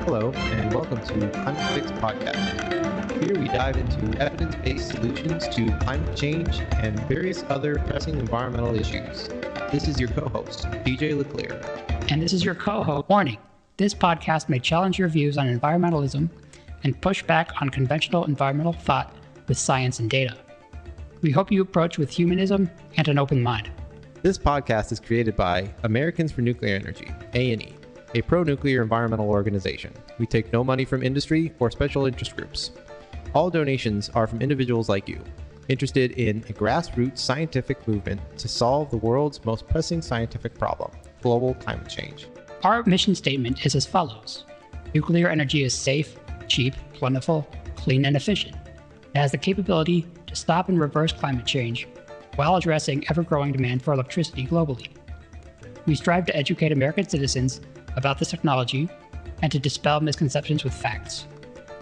Hello, and welcome to Climate Fix Podcast. Here we dive into evidence-based solutions to climate change and various other pressing environmental issues. This is your co-host, DJ Leclerc. And this is your co-host. Warning, this podcast may challenge your views on environmentalism and push back on conventional environmental thought with science and data. We hope you approach with humanism and an open mind. This podcast is created by Americans for Nuclear Energy, A&E, a pro-nuclear environmental organization. We take no money from industry or special interest groups. All donations are from individuals like you, interested in a grassroots scientific movement to solve the world's most pressing scientific problem, global climate change. Our mission statement is as follows. Nuclear energy is safe, cheap, plentiful, clean, and efficient. It has the capability to stop and reverse climate change while addressing ever-growing demand for electricity globally. We strive to educate American citizens about this technology and to dispel misconceptions with facts.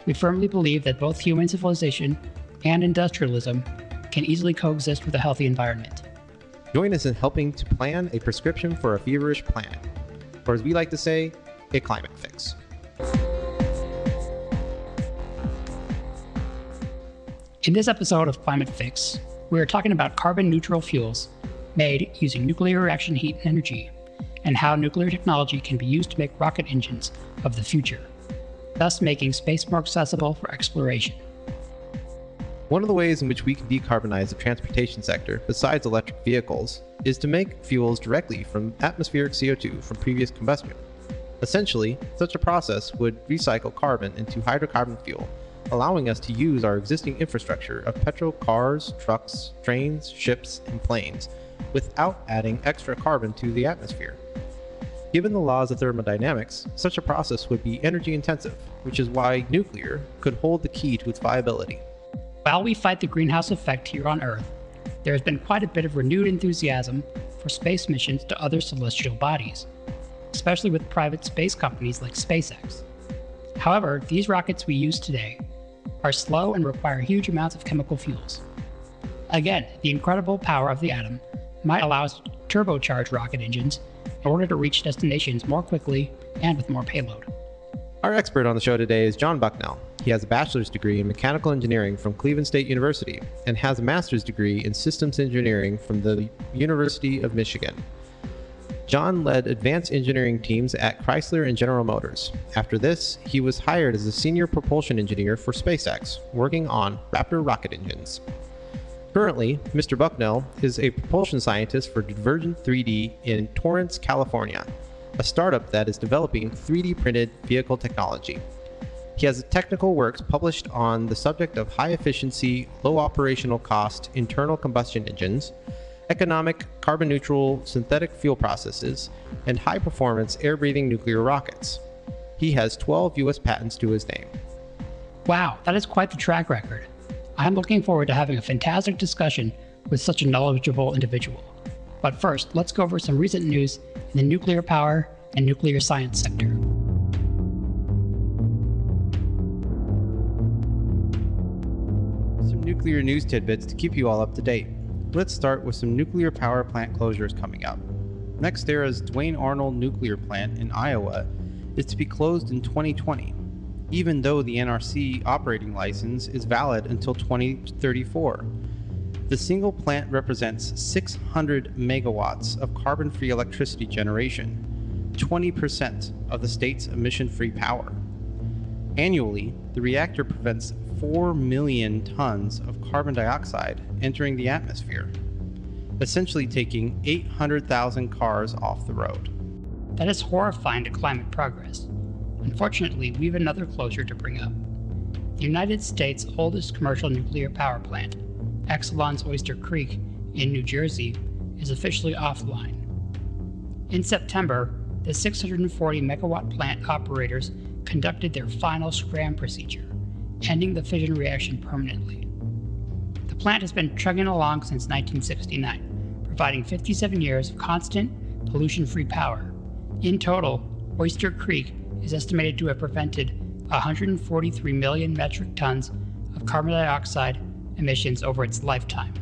We firmly believe that both human civilization and industrialism can easily coexist with a healthy environment. Join us in helping to plan a prescription for a feverish planet, or as we like to say, a climate fix. In this episode of Climate Fix, we are talking about carbon-neutral fuels made using nuclear reaction heat and energy, and how nuclear technology can be used to make rocket engines of the future, thus making space more accessible for exploration. One of the ways in which we can decarbonize the transportation sector, besides electric vehicles, is to make fuels directly from atmospheric CO2 from previous combustion. Essentially, such a process would recycle carbon into hydrocarbon fuel, allowing us to use our existing infrastructure of petrol cars, trucks, trains, ships, and planes without adding extra carbon to the atmosphere. Given the laws of thermodynamics, such a process would be energy intensive, which is why nuclear could hold the key to its viability. While we fight the greenhouse effect here on Earth, there has been quite a bit of renewed enthusiasm for space missions to other celestial bodies, especially with private space companies like SpaceX. However, these rockets we use today are slow and require huge amounts of chemical fuels. Again, the incredible power of the atom might allow us to turbocharge rocket engines in order to reach destinations more quickly and with more payload. Our expert on the show today is John Bucknell. He has a bachelor's degree in mechanical engineering from Cleveland State University and has a master's degree in systems engineering from the University of Michigan. John led advanced engineering teams at Chrysler and General Motors. After this, he was hired as a senior propulsion engineer for SpaceX, working on Raptor rocket engines. Currently, Mr. Bucknell is a propulsion scientist for Divergent 3D in Torrance, California, a startup that is developing 3D printed vehicle technology. He has technical works published on the subject of high efficiency, low operational cost internal combustion engines, economic carbon neutral synthetic fuel processes, and high performance air breathing nuclear rockets. He has 12 US patents to his name. Wow, that is quite the track record. I'm looking forward to having a fantastic discussion with such a knowledgeable individual. But first, let's go over some recent news in the nuclear power and nuclear science sector. Some nuclear news tidbits to keep you all up to date. Let's start with some nuclear power plant closures coming up. NextEra's Duane Arnold Nuclear Plant in Iowa is to be closed in 2020. Even though the NRC operating license is valid until 2034. The single plant represents 600 megawatts of carbon-free electricity generation, 20% of the state's emission-free power. Annually, the reactor prevents 4 million tons of carbon dioxide entering the atmosphere, essentially taking 800,000 cars off the road. That is horrifying to climate progress. Unfortunately, we have another closure to bring up. The United States' oldest commercial nuclear power plant, Exelon's Oyster Creek in New Jersey, is officially offline. In September, the 640 megawatt plant operators conducted their final scram procedure, ending the fission reaction permanently. The plant has been chugging along since 1969, providing 57 years of constant, pollution-free power. In total, Oyster Creek is estimated to have prevented 143 million metric tons of carbon dioxide emissions over its lifetime.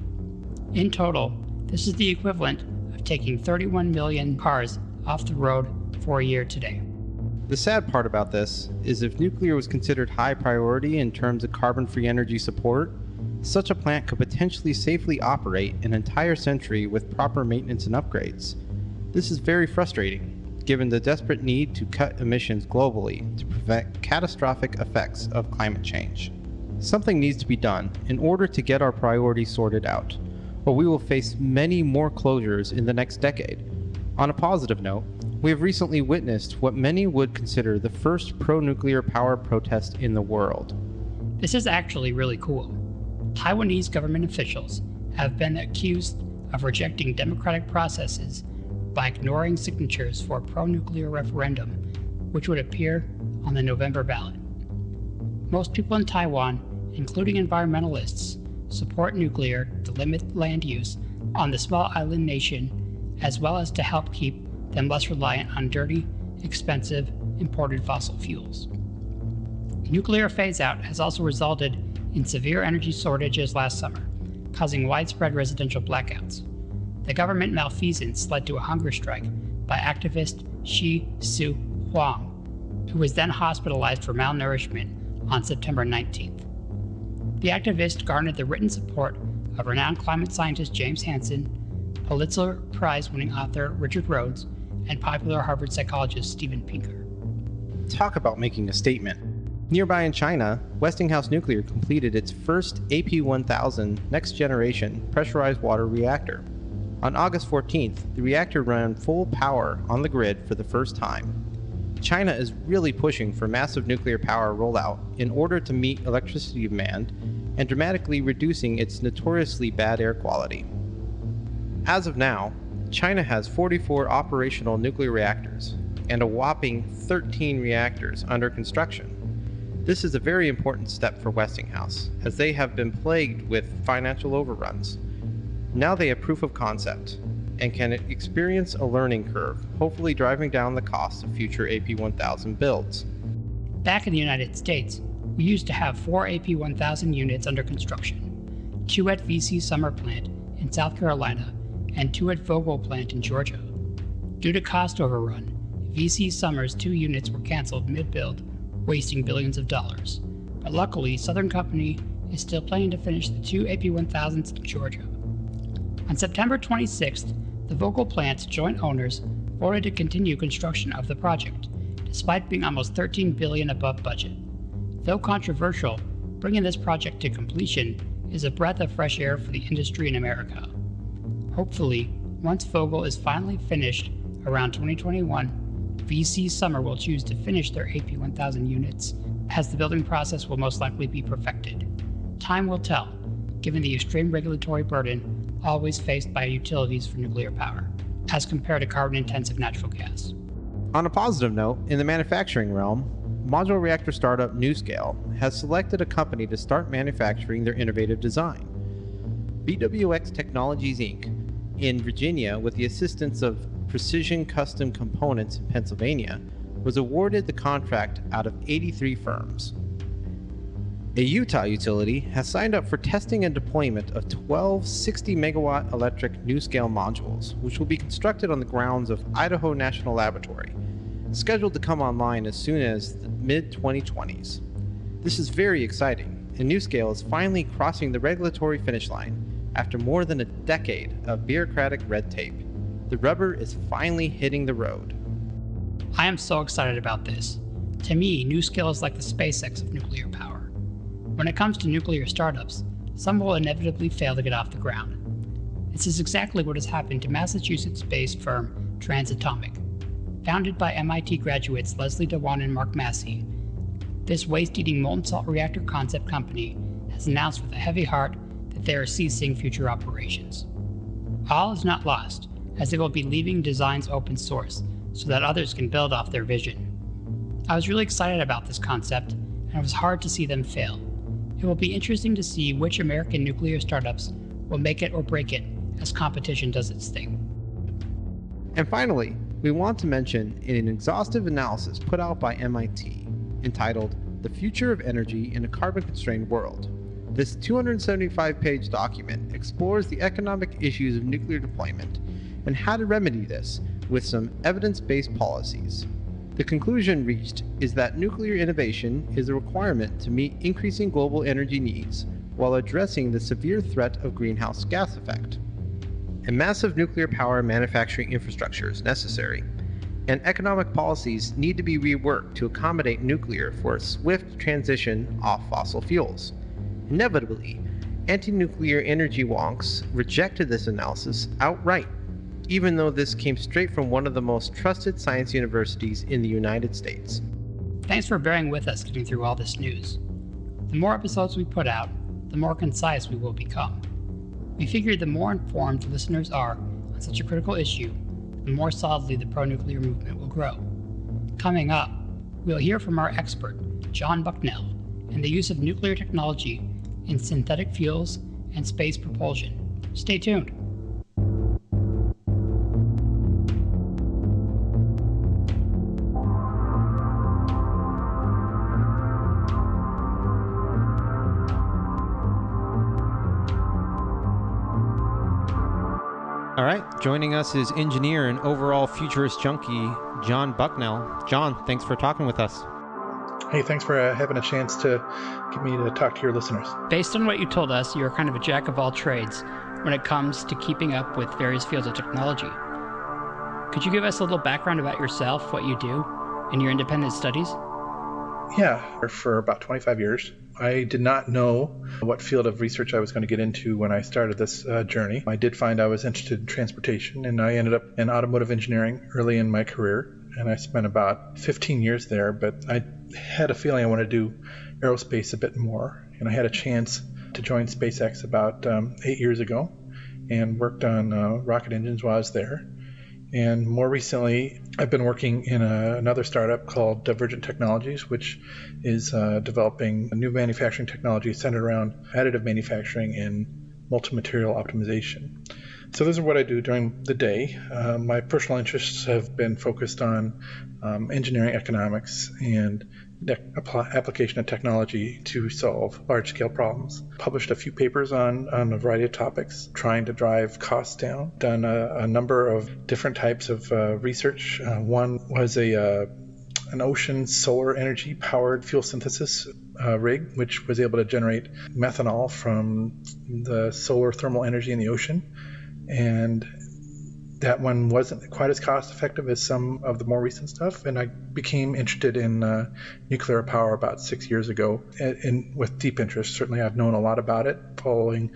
In total, this is the equivalent of taking 31 million cars off the road for a year today. The sad part about this is if nuclear was considered high priority in terms of carbon-free energy support, such a plant could potentially safely operate an entire century with proper maintenance and upgrades. This is very frustrating, given the desperate need to cut emissions globally to prevent catastrophic effects of climate change. Something needs to be done in order to get our priorities sorted out, or we will face many more closures in the next decade. On a positive note, we have recently witnessed what many would consider the first pro-nuclear power protest in the world. This is actually really cool. Taiwanese government officials have been accused of rejecting democratic processes by ignoring signatures for a pro-nuclear referendum, which would appear on the November ballot. Most people in Taiwan, including environmentalists, support nuclear to limit land use on the small island nation, as well as to help keep them less reliant on dirty, expensive, imported fossil fuels. Nuclear phase-out has also resulted in severe energy shortages last summer, causing widespread residential blackouts. The government malfeasance led to a hunger strike by activist Shi Su Huang, who was then hospitalized for malnourishment on September 19th. The activist garnered the written support of renowned climate scientist James Hansen, Pulitzer Prize-winning author Richard Rhodes, and popular Harvard psychologist Steven Pinker. Talk about making a statement. Nearby in China, Westinghouse Nuclear completed its first AP1000 next-generation pressurized water reactor. On August 14th, the reactor ran full power on the grid for the first time. China is really pushing for massive nuclear power rollout in order to meet electricity demand and dramatically reducing its notoriously bad air quality. As of now, China has 44 operational nuclear reactors and a whopping 13 reactors under construction. This is a very important step for Westinghouse, as they have been plagued with financial overruns. Now they have proof of concept and can experience a learning curve, hopefully driving down the cost of future AP1000 builds. Back in the United States, we used to have 4 AP1000 units under construction, 2 at VC Summer Plant in South Carolina and 2 at Vogtle Plant in Georgia. Due to cost overrun, VC Summer's 2 units were canceled mid-build, wasting billions of dollars. But luckily, Southern Company is still planning to finish the 2 AP1000s in Georgia. On September 26th, the Vogtle Plant's joint owners voted to continue construction of the project, despite being almost $13 billion above budget. Though controversial, bringing this project to completion is a breath of fresh air for the industry in America. Hopefully, once Vogtle is finally finished around 2021, VC Summer will choose to finish their AP1000 units, as the building process will most likely be perfected. Time will tell, given the extreme regulatory burden always faced by utilities for nuclear power, as compared to carbon-intensive natural gas. On a positive note, in the manufacturing realm, modular reactor startup NuScale has selected a company to start manufacturing their innovative design. BWX Technologies Inc. in Virginia, with the assistance of Precision Custom Components in Pennsylvania, was awarded the contract out of 83 firms. A Utah utility has signed up for testing and deployment of 12 60-megawatt electric NuScale modules, which will be constructed on the grounds of Idaho National Laboratory, scheduled to come online as soon as the mid-2020s. This is very exciting, and NuScale is finally crossing the regulatory finish line after more than a decade of bureaucratic red tape. The rubber is finally hitting the road. I am so excited about this. To me, NuScale is like the SpaceX of nuclear power. When it comes to nuclear startups, some will inevitably fail to get off the ground. This is exactly what has happened to Massachusetts-based firm Transatomic. Founded by MIT graduates Leslie DeWan and Mark Massey, this waste-eating molten salt reactor concept company has announced with a heavy heart that they are ceasing future operations. All is not lost, as they will be leaving designs open source so that others can build off their vision. I was really excited about this concept, and it was hard to see them fail. It will be interesting to see which American nuclear startups will make it or break it as competition does its thing. And finally, we want to mention an exhaustive analysis put out by MIT entitled The Future of Energy in a Carbon-Constrained World. This 275-page document explores the economic issues of nuclear deployment and how to remedy this with some evidence-based policies. The conclusion reached is that nuclear innovation is a requirement to meet increasing global energy needs while addressing the severe threat of greenhouse gas effect. A massive nuclear power manufacturing infrastructure is necessary, and economic policies need to be reworked to accommodate nuclear for a swift transition off fossil fuels. Inevitably, anti-nuclear energy wonks rejected this analysis outright, even though this came straight from one of the most trusted science universities in the United States. Thanks for bearing with us getting through all this news. The more episodes we put out, the more concise we will become. We figured the more informed listeners are on such a critical issue, the more solidly the pro-nuclear movement will grow. Coming up, we'll hear from our expert, John Bucknell, and the use of nuclear technology in synthetic fuels and space propulsion. Stay tuned. All right, joining us is engineer and overall futurist junkie, John Bucknell. John, thanks for talking with us. Hey, thanks for having a chance to get me to talk to your listeners. Based on what you told us, you're kind of a jack of all trades when it comes to keeping up with various fields of technology. Could you give us a little background about yourself, what you do, and your independent studies? Yeah, for about 25 years. I did not know what field of research I was going to get into when I started this journey. I did find I was interested in transportation, and I ended up in automotive engineering early in my career, and I spent about 15 years there, but I had a feeling I wanted to do aerospace a bit more, and I had a chance to join SpaceX about 8 years ago and worked on rocket engines while I was there. And more recently, I've been working in another startup called Divergent Technologies, which is developing a new manufacturing technology centered around additive manufacturing and multi-material optimization. So those are what I do during the day. My personal interests have been focused on engineering economics and application of technology to solve large-scale problems. Published a few papers on a variety of topics, trying to drive costs down. Done a number of different types of research. One was an ocean solar energy powered fuel synthesis rig, which was able to generate methanol from the solar thermal energy in the ocean. And that one wasn't quite as cost effective as some of the more recent stuff, and I became interested in nuclear power about 6 years ago, and with deep interest. Certainly I've known a lot about it following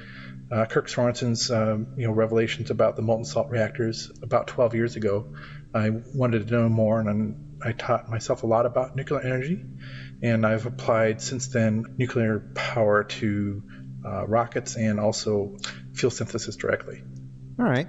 Kirk Sorensen's revelations about the molten salt reactors about 12 years ago. I wanted to know more, and I taught myself a lot about nuclear energy, and I've applied since then nuclear power to rockets and also fuel synthesis directly. All right.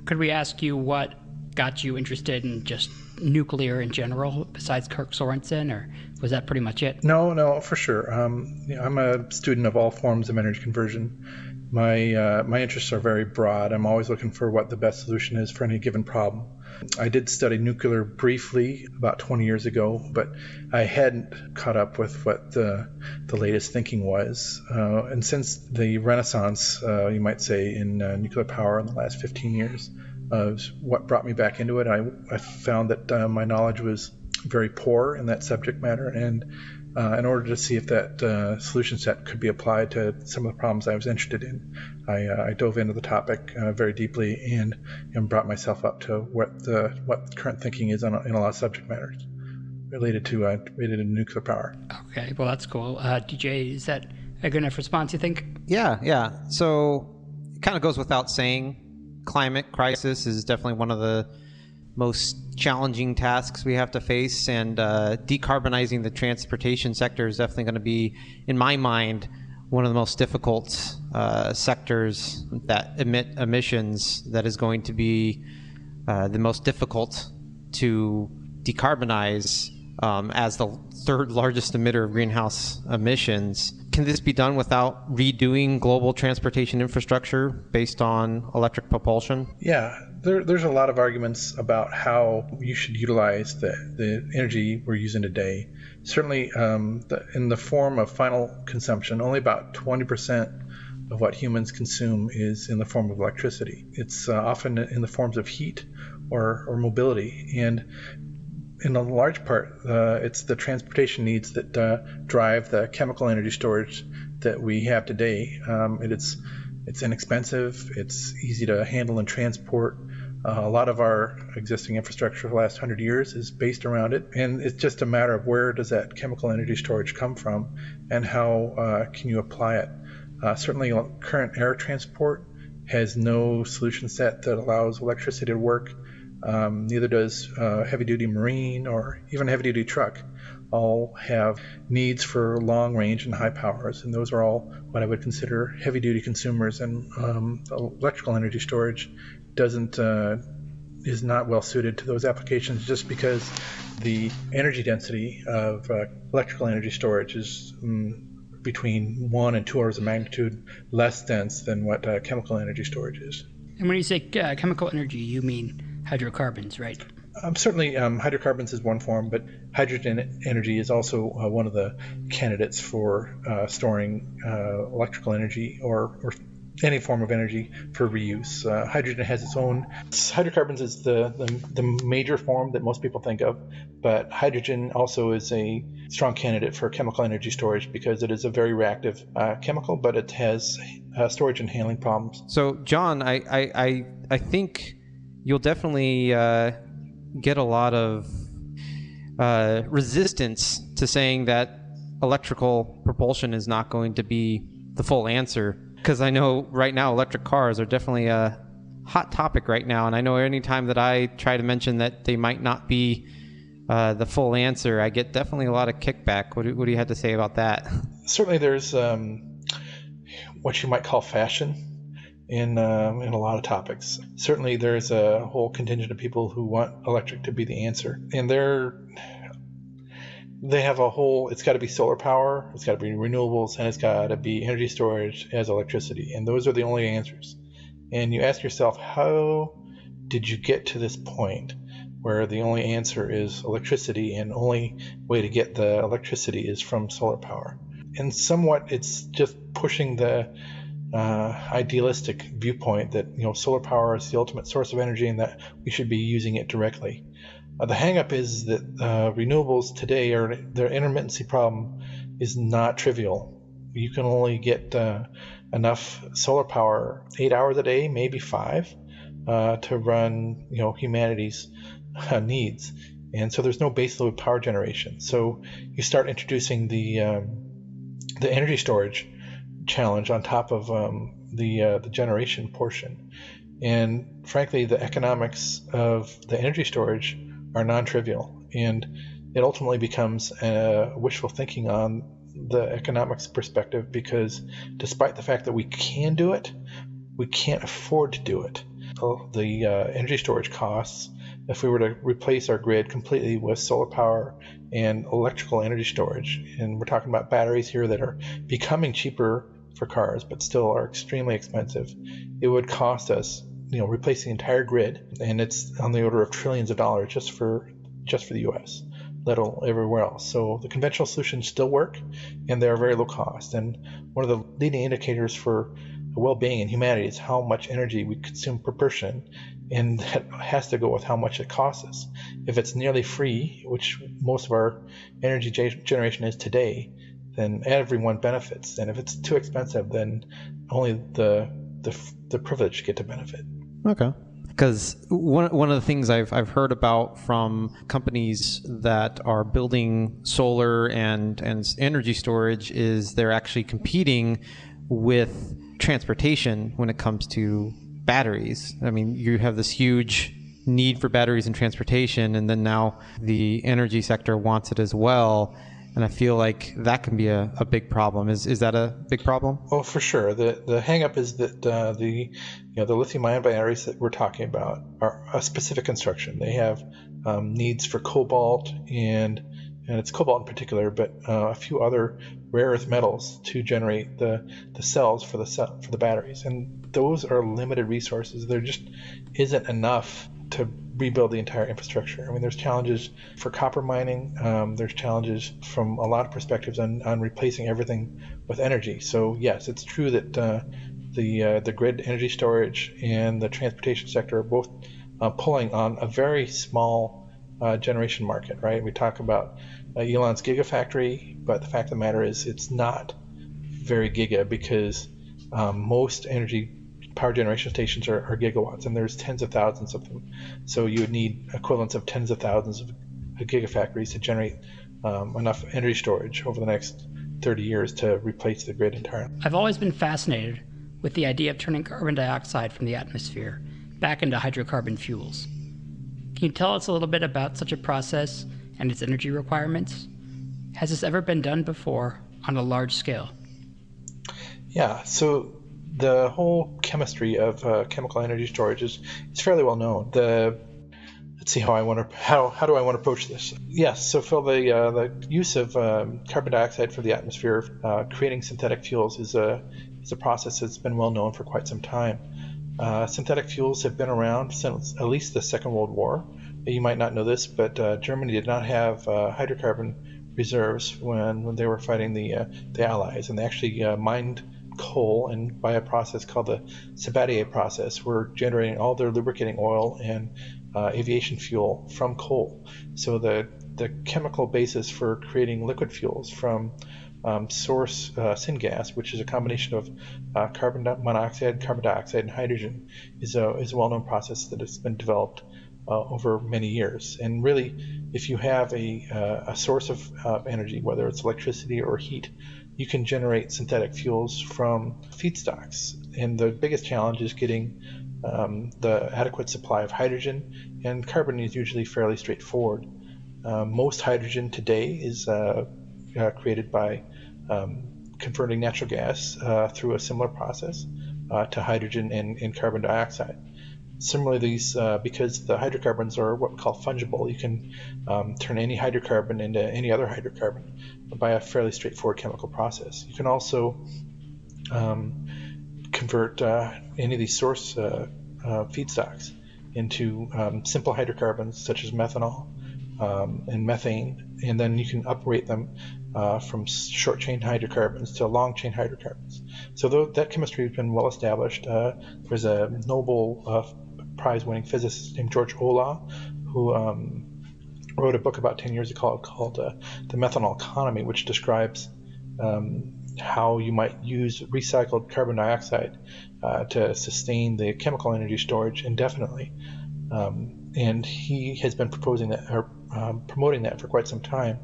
Could we ask you what got you interested in just nuclear in general, besides Kirk Sorensen, or was that pretty much it? No, for sure. I'm a student of all forms of energy conversion. My interests are very broad. I'm always looking for what the best solution is for any given problem. I did study nuclear briefly about 20 years ago, but I hadn't caught up with what the latest thinking was. And since the renaissance, you might say, in nuclear power in the last 15 years, was what brought me back into it. I found that my knowledge was very poor in that subject matter, and in order to see if that solution set could be applied to some of the problems I was interested in, I dove into the topic very deeply and brought myself up to what current thinking is in a lot of subject matters related to nuclear power. Okay, well that's cool. DJ, is that a good enough response, you think? Yeah. So it kind of goes without saying, climate crisis is definitely one of the most challenging tasks we have to face, and decarbonizing the transportation sector is definitely going to be, in my mind, one of the most difficult sectors that emit emissions, that is going to be the most difficult to decarbonize as the third largest emitter of greenhouse emissions. Can this be done without redoing global transportation infrastructure based on electric propulsion? Yeah, there's a lot of arguments about how you should utilize the energy we're using today. Certainly, in the form of final consumption, only about 20% of what humans consume is in the form of electricity. It's often in the forms of heat or mobility. And in a large part, it's the transportation needs that drive the chemical energy storage that we have today. It's inexpensive, it's easy to handle and transport. A lot of our existing infrastructure for the last 100 years is based around it, and it's just a matter of where does that chemical energy storage come from and how can you apply it. Certainly current air transport has no solution set that allows electricity to work. Neither does heavy-duty marine or even heavy-duty truck. All have needs for long range and high powers, and those are all what I would consider heavy-duty consumers. And electrical energy storage is not well suited to those applications, just because the energy density of electrical energy storage is between 1 and 2 orders of magnitude less dense than what chemical energy storage is. And when you say chemical energy, you mean hydrocarbons, right? Certainly, hydrocarbons is one form, but hydrogen energy is also one of the candidates for storing electrical energy or any form of energy for reuse. Hydrogen has its own. Hydrocarbons is the major form that most people think of, but hydrogen also is a strong candidate for chemical energy storage because it is a very reactive chemical, but it has storage and handling problems. So, John, I think you'll definitely get a lot of resistance to saying that electrical propulsion is not going to be the full answer. Because I know right now electric cars are definitely a hot topic right now. And I know anytime that I try to mention that they might not be the full answer, I get definitely a lot of kickback. What do you have to say about that? Certainly there's what you might call fashion in a lot of topics. Certainly there's a whole contingent of people who want electric to be the answer. And they have a whole, it's got to be solar power, it's got to be renewables, and it's got to be energy storage as electricity. And those are the only answers. And you ask yourself, how did you get to this point where the only answer is electricity and only way to get the electricity is from solar power? And somewhat it's just pushing the idealistic viewpoint that solar power is the ultimate source of energy and that we should be using it directly. The hang-up is that renewables today, their intermittency problem is not trivial. You can only get enough solar power 8 hours a day, maybe 5, to run humanity's needs. And so there's no baseload power generation. So you start introducing the energy storage challenge on top of the generation portion. And frankly, the economics of the energy storage are non-trivial, and it ultimately becomes wishful thinking on the economics perspective, because despite the fact that we can do it, we can't afford to do it. The energy storage costs, if we were to replace our grid completely with solar power and electrical energy storage, and we're talking about batteries here that are becoming cheaper for cars but still are extremely expensive, it would cost us replacing the entire grid, and it's on the order of trillions of dollars just for the U.S., let alone everywhere else. So the conventional solutions still work, and they're very low cost. And one of the leading indicators for well-being in humanity is how much energy we consume per person, and that has to go with how much it costs us. If it's nearly free, which most of our energy generation is today, then everyone benefits. And if it's too expensive, then only the privileged get to benefit. Okay. Because one of the things I've heard about from companies that are building solar and energy storage is they're actually competing with transportation when it comes to batteries. I mean, you have this huge need for batteries in transportation, and then now the energy sector wants it as well. And I feel like that can be a big problem. Is that a big problem? Oh, for sure. The hang-up is that the lithium-ion batteries that we're talking about are a specific construction. They have needs for cobalt and it's cobalt in particular, but a few other rare earth metals to generate the cells for the batteries. And those are limited resources. There just isn't enough to rebuild the entire infrastructure. I mean, there's challenges for copper mining. There's challenges from a lot of perspectives on replacing everything with energy. So yes, it's true that the grid energy storage and the transportation sector are both pulling on a very small generation market, right? We talk about Elon's gigafactory, but the fact of the matter is it's not very giga, because most energy power generation stations are gigawatts, and there's tens of thousands of them. So you would need equivalents of tens of thousands of gigafactories to generate enough energy storage over the next 30 years to replace the grid entirely. I've always been fascinated with the idea of turning carbon dioxide from the atmosphere back into hydrocarbon fuels. Can you tell us a little bit about such a process and its energy requirements? Has this ever been done before on a large scale? Yeah, so the whole chemistry of chemical energy storage is fairly well known. Let's see how do I want to approach this? Yes, so Phil, the use of carbon dioxide for the atmosphere, creating synthetic fuels, is a process that's been well known for quite some time. Synthetic fuels have been around since at least the Second World War. You might not know this, but Germany did not have hydrocarbon reserves when they were fighting the Allies, and they actually mined coal, and by a process called the Sabatier process, were generating all their lubricating oil and aviation fuel from coal. So the chemical basis for creating liquid fuels from source syngas, which is a combination of carbon monoxide, carbon dioxide, and hydrogen, is a well-known process that has been developed over many years. And really, if you have a source of energy, whether it's electricity or heat, you can generate synthetic fuels from feedstocks. And the biggest challenge is getting the adequate supply of hydrogen, and carbon is usually fairly straightforward. Most hydrogen today is created by converting natural gas through a similar process to hydrogen and carbon dioxide. Similarly, because the hydrocarbons are what we call fungible, you can turn any hydrocarbon into any other hydrocarbon by a fairly straightforward chemical process. You can also convert any of these source feedstocks into simple hydrocarbons such as methanol and methane, and then you can uprate them from short-chain hydrocarbons to long-chain hydrocarbons. So that chemistry has been well established. There's a Nobel Prize-winning physicist named George Olah who wrote a book about 10 years ago called The Methanol Economy, which describes how you might use recycled carbon dioxide to sustain the chemical energy storage indefinitely. And he has been promoting that for quite some time.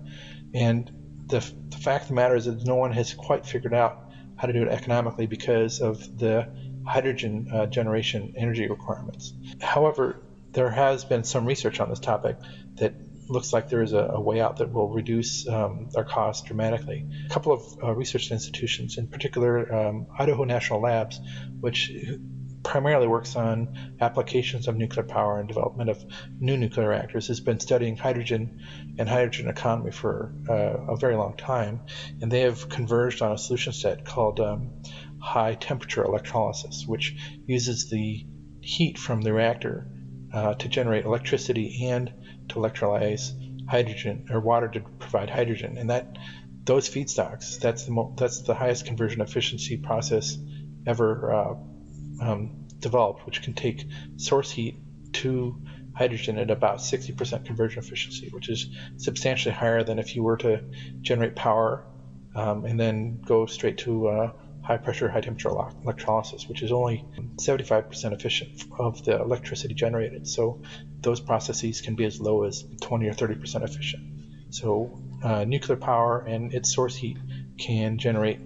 And the fact of the matter is that no one has quite figured out how to do it economically because of the hydrogen generation energy requirements. However, there has been some research on this topic that looks like there is a way out that will reduce our costs dramatically. A couple of research institutions, in particular Idaho National Labs, which primarily works on applications of nuclear power and development of new nuclear reactors, has been studying hydrogen and hydrogen economy for a very long time, and they have converged on a solution set called high temperature electrolysis, which uses the heat from the reactor to generate electricity and to electrolyze hydrogen or water to provide hydrogen. And those feedstocks, that's the highest conversion efficiency process ever developed, which can take source heat to hydrogen at about 60% conversion efficiency, which is substantially higher than if you were to generate power and then go straight to high pressure, high temperature electrolysis, which is only 75% efficient of the electricity generated. So those processes can be as low as 20 or 30% efficient. So nuclear power and its source heat can generate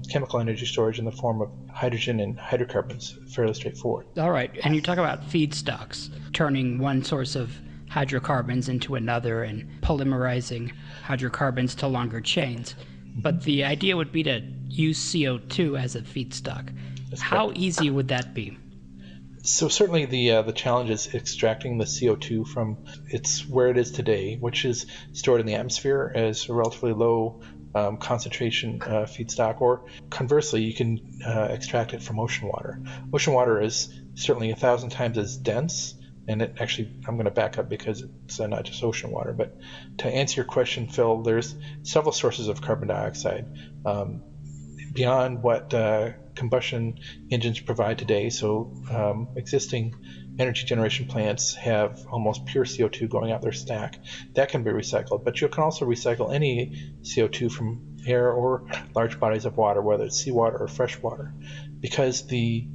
chemical energy storage in the form of hydrogen and hydrocarbons, fairly straightforward. All right, and you talk about feedstocks, turning one source of hydrocarbons into another and polymerizing hydrocarbons to longer chains. But the idea would be to use CO2 as a feedstock. How easy would that be? So certainly the challenge is extracting the CO2 from where it is today, which is stored in the atmosphere as a relatively low concentration feedstock, or conversely, you can extract it from ocean water. Ocean water is certainly 1,000 times as dense, and I'm going to back up because it's not just ocean water. But to answer your question, Phil, there's several sources of carbon dioxide beyond what combustion engines provide today. So existing energy generation plants have almost pure CO2 going out their stack. That can be recycled, but you can also recycle any CO2 from air or large bodies of water, whether it's seawater or fresh water. Because the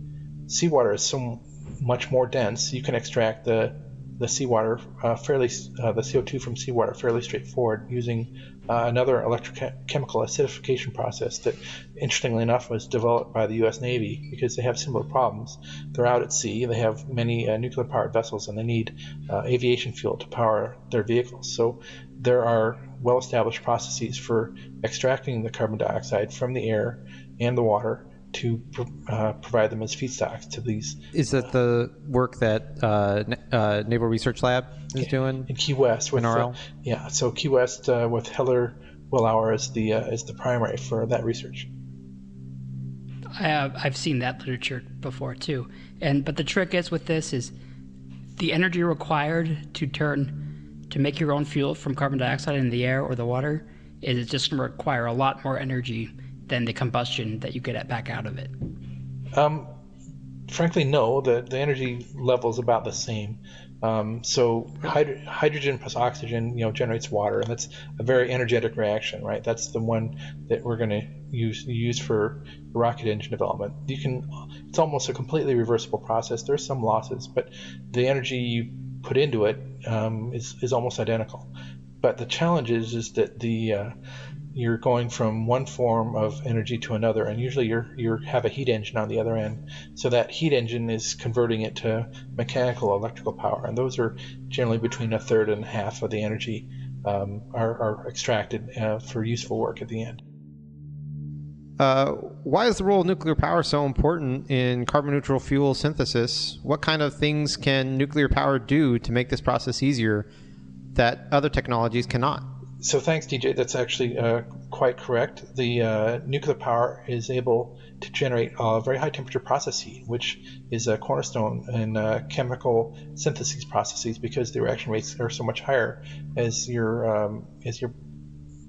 seawater is so much more dense, you can extract the seawater the CO2 from seawater fairly straightforward using another electrochemical acidification process that, interestingly enough, was developed by the U.S. Navy because they have similar problems. They're out at sea, they have many nuclear-powered vessels, and they need aviation fuel to power their vehicles. So there are well-established processes for extracting the carbon dioxide from the air and the water to provide them as feedstocks to these. Is that the work that Naval Research Lab is doing in Key West with NRL? So Key West with Heller Willauer as the primary for that research. I've seen that literature before too, but the trick is with this is the energy required to make your own fuel from carbon dioxide in the air or the water is just going to require a lot more energy than the combustion that you get back out of it. Frankly, no. The energy level is about the same. Hydrogen plus oxygen, generates water, and that's a very energetic reaction, right? That's the one that we're going to use for rocket engine development. It's almost a completely reversible process. There's some losses, but the energy you put into it is almost identical. But the challenge is that you're going from one form of energy to another, and usually you have a heat engine on the other end. So that heat engine is converting it to mechanical electrical power, and those are generally between a third and half of the energy are extracted for useful work at the end. Why is the role of nuclear power so important in carbon neutral fuel synthesis? What kind of things can nuclear power do to make this process easier that other technologies cannot? So thanks, DJ. That's actually quite correct. The nuclear power is able to generate very high temperature process heat, which is a cornerstone in chemical synthesis processes because the reaction rates are so much higher as your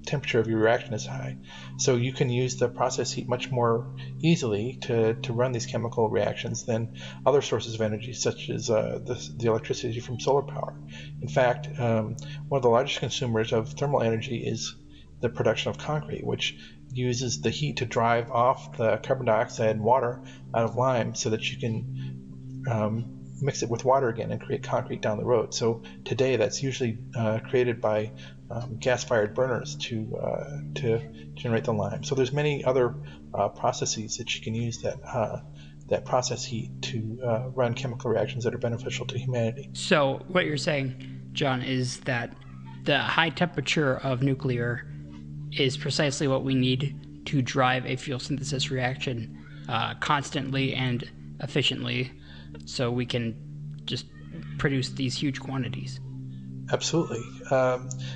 temperature of your reaction is high. So you can use the process heat much more easily to run these chemical reactions than other sources of energy, such as the electricity from solar power. In fact, one of the largest consumers of thermal energy is the production of concrete, which uses the heat to drive off the carbon dioxide and water out of lime so that you can mix it with water again and create concrete down the road. So today that's usually created by gas-fired burners to generate the lime. So there's many other processes that you can use that process heat to run chemical reactions that are beneficial to humanity. So what you're saying, John, is that the high temperature of nuclear is precisely what we need to drive a fuel synthesis reaction constantly and efficiently, so we can just produce these huge quantities. Absolutely.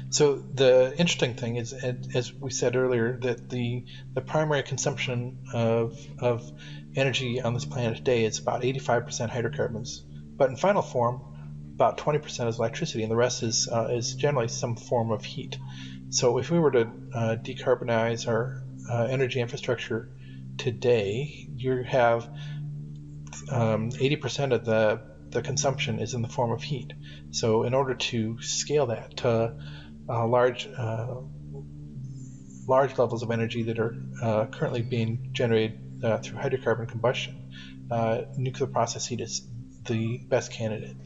So the interesting thing is, as we said earlier, that the primary consumption of energy on this planet today is about 85% hydrocarbons. But in final form, about 20% is electricity, and the rest is generally some form of heat. So if we were to decarbonize our energy infrastructure today, you have 80% of the consumption is in the form of heat. So in order to scale that to large levels of energy that are currently being generated through hydrocarbon combustion, nuclear process heat is the best candidate.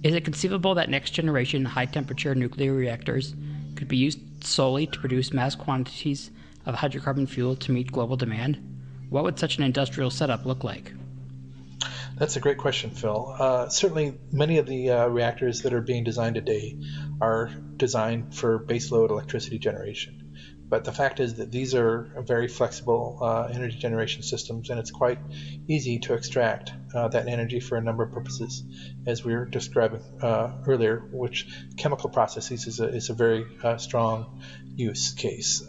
Is it conceivable that next generation high temperature nuclear reactors could be used solely to produce mass quantities of hydrocarbon fuel to meet global demand? What would such an industrial setup look like? That's a great question, Phil. Certainly, many of the reactors that are being designed today are designed for baseload electricity generation. But the fact is that these are very flexible energy generation systems, and it's quite easy to extract that energy for a number of purposes, as we were describing earlier, which chemical processes is a very strong use case.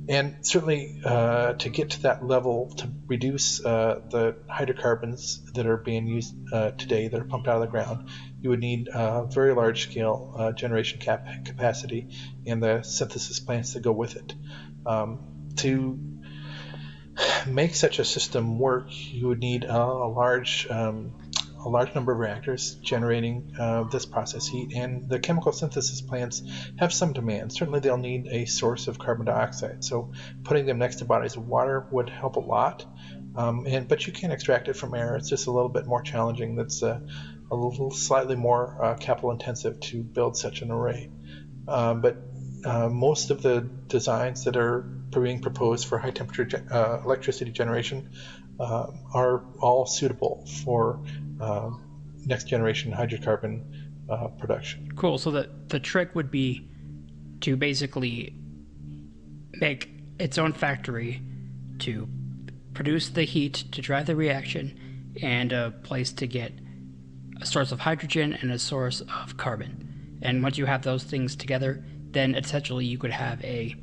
And certainly to get to that level, to reduce the hydrocarbons that are being used today that are pumped out of the ground, you would need very large-scale generation capacity and the synthesis plants that go with it. To make such a system work, you would need a large a large number of reactors generating this process heat, and the chemical synthesis plants have some demand. Certainly they'll need a source of carbon dioxide, so putting them next to bodies of water would help a lot. But you can extract it from air. It's just a little bit more challenging. That's a little slightly more capital intensive to build such an array. But most of the designs that are being proposed for high temperature electricity generation are all suitable for next generation hydrocarbon production. Cool. So the trick would be to basically make its own factory to produce the heat to drive the reaction, and a place to get a source of hydrogen and a source of carbon. And once you have those things together, then essentially you could have a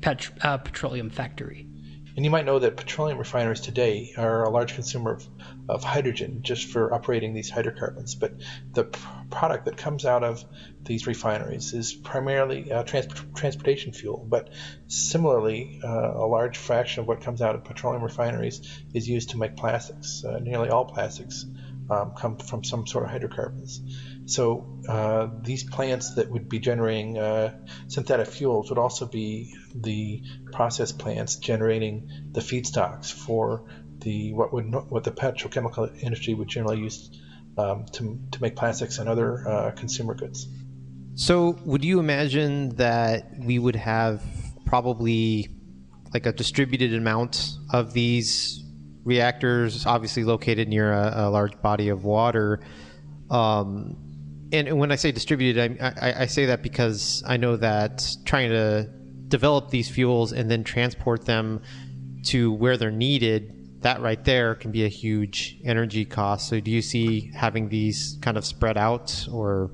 petroleum factory. And you might know that petroleum refineries today are a large consumer of hydrogen just for operating these hydrocarbons. But the product that comes out of these refineries is primarily transportation fuel. But similarly, a large fraction of what comes out of petroleum refineries is used to make plastics. Nearly all plastics come from some sort of hydrocarbons. So these plants that would be generating synthetic fuels would also be the process plants generating the feedstocks for what the petrochemical industry would generally use to make plastics and other consumer goods. So would you imagine that we would have probably like a distributed amount of these reactors, obviously located near a large body of water? And when I say distributed, I say that because I know that trying to develop these fuels and then transport them to where they're needed, that right there can be a huge energy cost. So do you see having these kind of spread out, or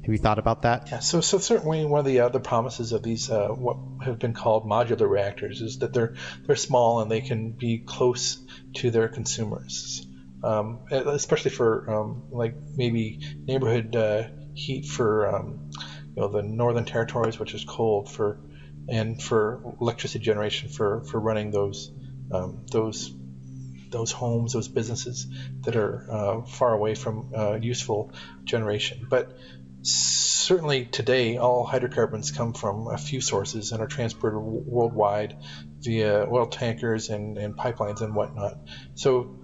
have you thought about that? Yeah, so certainly one of the other promises of these what have been called modular reactors is that they're small and they can be close to their consumers. Especially for like maybe neighborhood heat for the northern territories, which is cold, and for electricity generation for running those homes, those businesses that are far away from useful generation. But certainly today, all hydrocarbons come from a few sources and are transported worldwide via oil tankers and pipelines and whatnot. So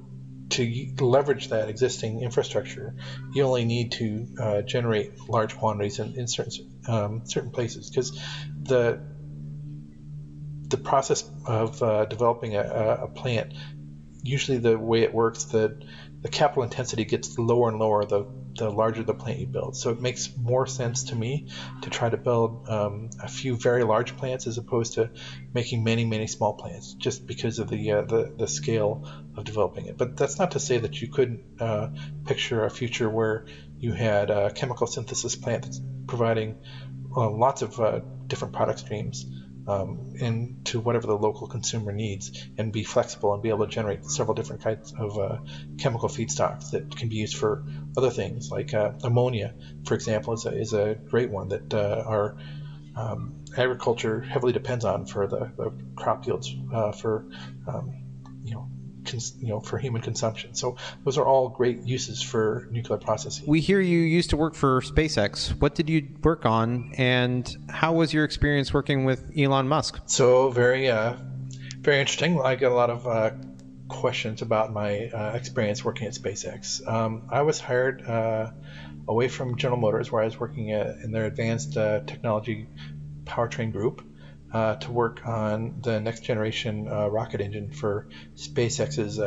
to leverage that existing infrastructure, you only need to generate large quantities in certain places, because the process of developing a plant, usually the way it works, the capital intensity gets lower and lower the larger the plant you build. So it makes more sense to me to try to build a few very large plants as opposed to making many small plants, just because of the scale of developing it. But that's not to say that you couldn't picture a future where you had a chemical synthesis plant that's providing lots of different product streams into whatever the local consumer needs, and be flexible and be able to generate several different kinds of chemical feedstocks that can be used for other things, like ammonia, for example, is a great one that our agriculture heavily depends on for the crop yields for for human consumption. So those are all great uses for nuclear processing. We hear you used to work for SpaceX. What did you work on, and how was your experience working with Elon Musk? So very interesting. I get a lot of questions about my experience working at SpaceX. I was hired away from General Motors, where I was working in their advanced technology powertrain group, to work on the next generation rocket engine for SpaceX's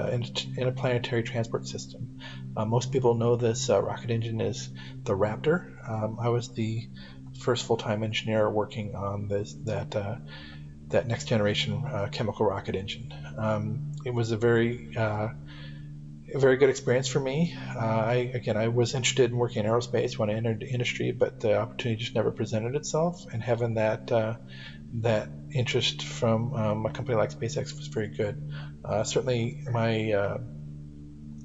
interplanetary transport system. Most people know this rocket engine is the Raptor. I was the first full-time engineer working on that next generation chemical rocket engine. It was a very good experience for me. I was interested in working in aerospace when I entered the industry, but the opportunity just never presented itself. And having that interest from a company like SpaceX was very good. Certainly, I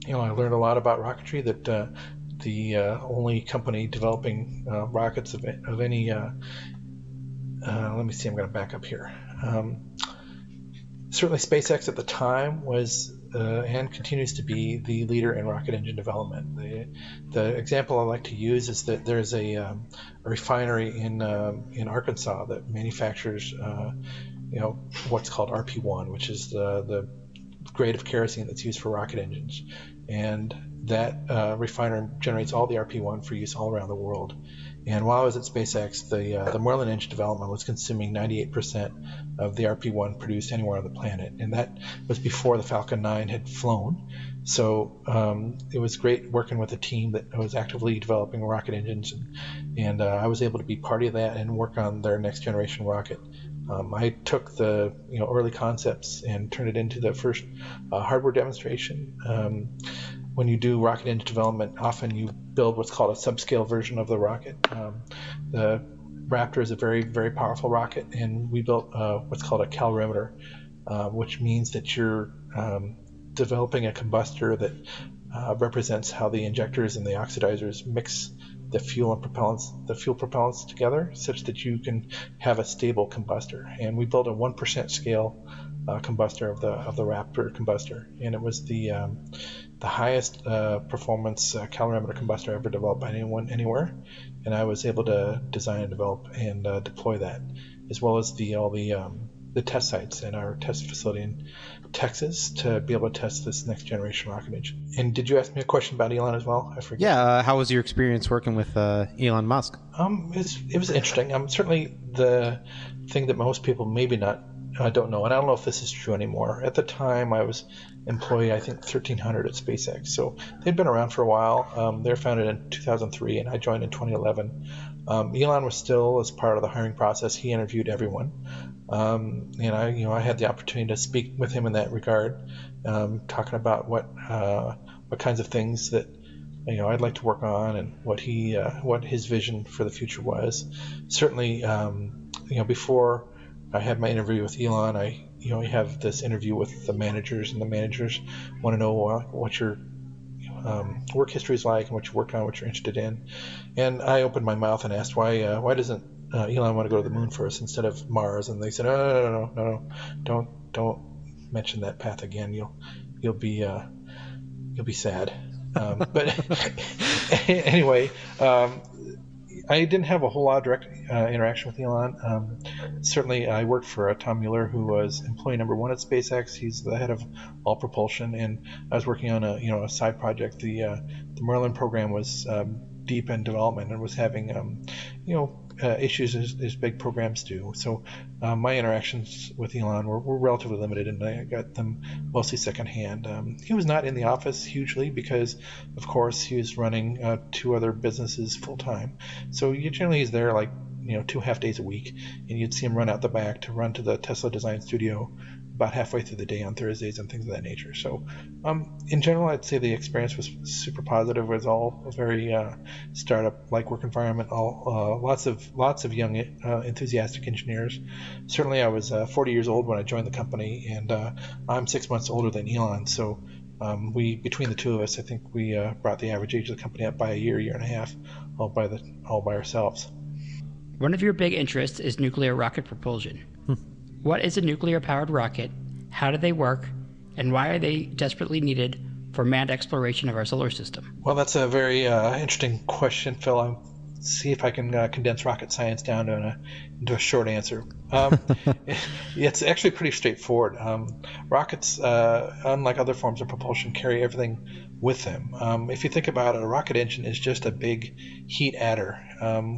learned a lot about rocketry. That the only company developing rockets of any. Let me see. I'm going to back up here. Certainly, SpaceX at the time was and continues to be the leader in rocket engine development. The example I like to use is that there's a refinery in Arkansas that manufactures what's called RP1, which is the grade of kerosene that's used for rocket engines, and that refinery generates all the RP1 for use all around the world. And while I was at SpaceX, the Merlin engine development was consuming 98% of the RP1 produced anywhere on the planet, and that was before the Falcon 9 had flown. So it was great working with a team that was actively developing rocket engines, and I was able to be part of that and work on their next generation rocket. I took the early concepts and turned it into the first hardware demonstration. When you do rocket engine development, often you build what's called a subscale version of the rocket. The Raptor is a very, very powerful rocket, and we built what's called a calorimeter, which means that you're developing a combustor that represents how the injectors and the oxidizers mix the fuel propellants together, such that you can have a stable combustor. And we built a 1% scale combustor of the Raptor combustor, and it was the highest performance calorimeter combustor ever developed by anyone anywhere. And I was able to design and develop and deploy that, as well as all the test sites in our test facility in Texas to be able to test this next generation rocket engine. And did you ask me a question about Elon as well? I forget. Yeah, how was your experience working with Elon Musk? It was interesting. Certainly the thing that most people maybe don't know, and I don't know if this is true anymore. At the time, I was employee, I think, 1,300 at SpaceX. So they'd been around for a while. They were founded in 2003, and I joined in 2011. Elon was still, as part of the hiring process, he interviewed everyone. And I had the opportunity to speak with him in that regard, talking about what kinds of things that I'd like to work on, and what his vision for the future was. Certainly, before I had my interview with Elon, you have this interview with the managers, and the managers want to know what your work history is like and what you work on, what you're interested in. And I opened my mouth and asked, why doesn't Elon want to go to the moon first instead of Mars? And they said, no, don't mention that path again. You'll be sad. But anyway, I didn't have a whole lot of direct interaction with Elon. Certainly, I worked for Tom Mueller, who was employee number 1 at SpaceX. He's the head of all propulsion, and I was working on a side project. The Merlin program was deep in development and was having issues as big programs do. So my interactions with Elon were relatively limited, and I got them mostly secondhand. He was not in the office hugely because, of course, he was running 2 other businesses full time. So generally he's there like 2 half days a week, and you'd see him run out the back to run to the Tesla design studio about halfway through the day on Thursdays and things of that nature. So in general, I'd say the experience was super positive. It was all a very startup-like work environment, lots of young enthusiastic engineers. Certainly I was 40 years old when I joined the company, and I'm 6 months older than Elon. So between the two of us, I think we brought the average age of the company up by a year and a half, all by ourselves. One of your big interests is nuclear rocket propulsion. What is a nuclear-powered rocket? How do they work? And why are they desperately needed for manned exploration of our solar system? Well, that's a very interesting question, Phil. I'll see if I can condense rocket science down into a short answer. It's actually pretty straightforward. Rockets, unlike other forms of propulsion, carry everything with them. If you think about it, a rocket engine is just a big heat adder.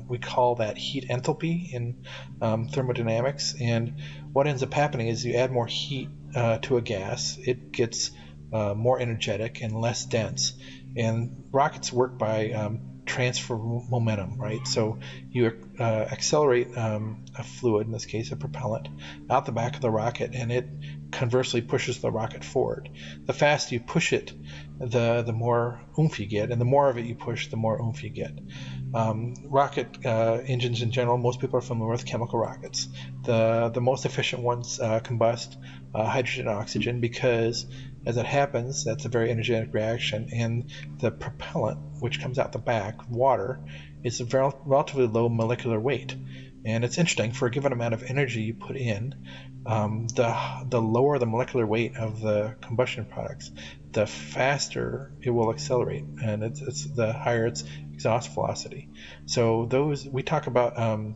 We call that heat enthalpy in thermodynamics, and what ends up happening is you add more heat to a gas, it gets more energetic and less dense. And rockets work by transfer momentum, right? So you accelerate a fluid, in this case a propellant, out the back of the rocket, and it conversely pushes the rocket forward. The faster you push it, the more oomph you get, and the more of it you push, the more oomph you get. Rocket engines in general, most people are familiar with chemical rockets. The most efficient ones combust hydrogen and oxygen because, as it happens, that's a very energetic reaction, and the propellant, which comes out the back, water, is a relatively low molecular weight. And it's interesting, for a given amount of energy you put in, the lower the molecular weight of the combustion products, the faster it will accelerate, and it's the higher its exhaust velocity. So we talk about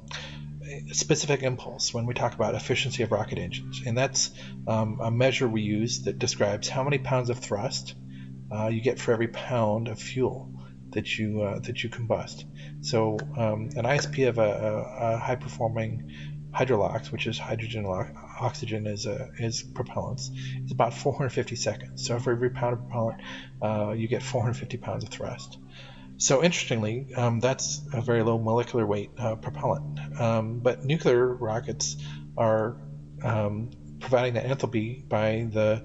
specific impulse when we talk about efficiency of rocket engines, and that's a measure we use that describes how many pounds of thrust you get for every pound of fuel that you combust. So an ISP of a high performing hydrolox, which is hydrogen oxygen is propellants, is about 450 seconds. So for every pound of propellant, you get 450 pounds of thrust. So interestingly, that's a very low molecular weight propellant. But nuclear rockets are providing that enthalpy by the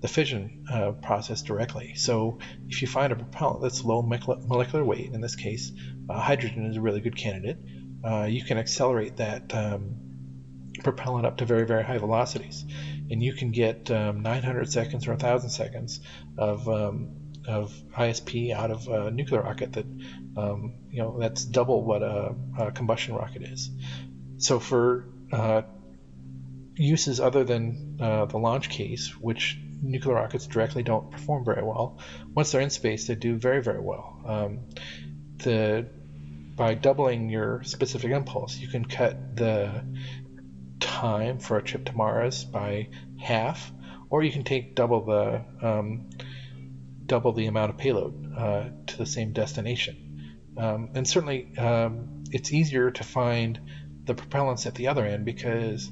fission process directly. So if you find a propellant that's low molecular weight, in this case, hydrogen is a really good candidate, you can accelerate that propellant up to very, very high velocities. And you can get 900 seconds or 1,000 seconds of ISP out of a nuclear rocket that, that's double what a combustion rocket is. So for uses other than the launch case, which nuclear rockets directly don't perform very well, once they're in space, they do very, very well. By doubling your specific impulse, you can cut the time for a trip to Mars by half, or you can take double the amount of payload to the same destination. And certainly, it's easier to find the propellants at the other end because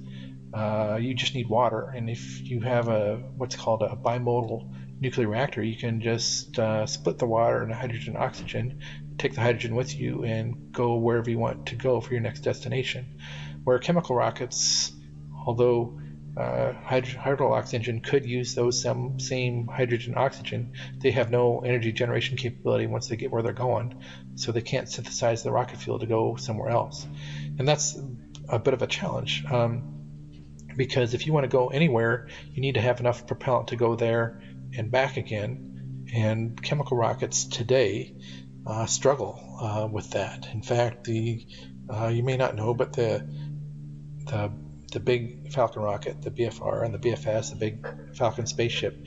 you just need water. And if you have what's called a bimodal nuclear reactor, you can just split the water into hydrogen and oxygen, take the hydrogen with you, and go wherever you want to go for your next destination. Where chemical rockets, although hydrolox engine could use those same hydrogen and oxygen, they have no energy generation capability once they get where they're going, so they can't synthesize the rocket fuel to go somewhere else. And that's a bit of a challenge, because if you want to go anywhere, you need to have enough propellant to go there and back again, and chemical rockets today struggle with that. In fact, you may not know, but the big Falcon rocket, the BFR, and the BFS, the big Falcon spaceship,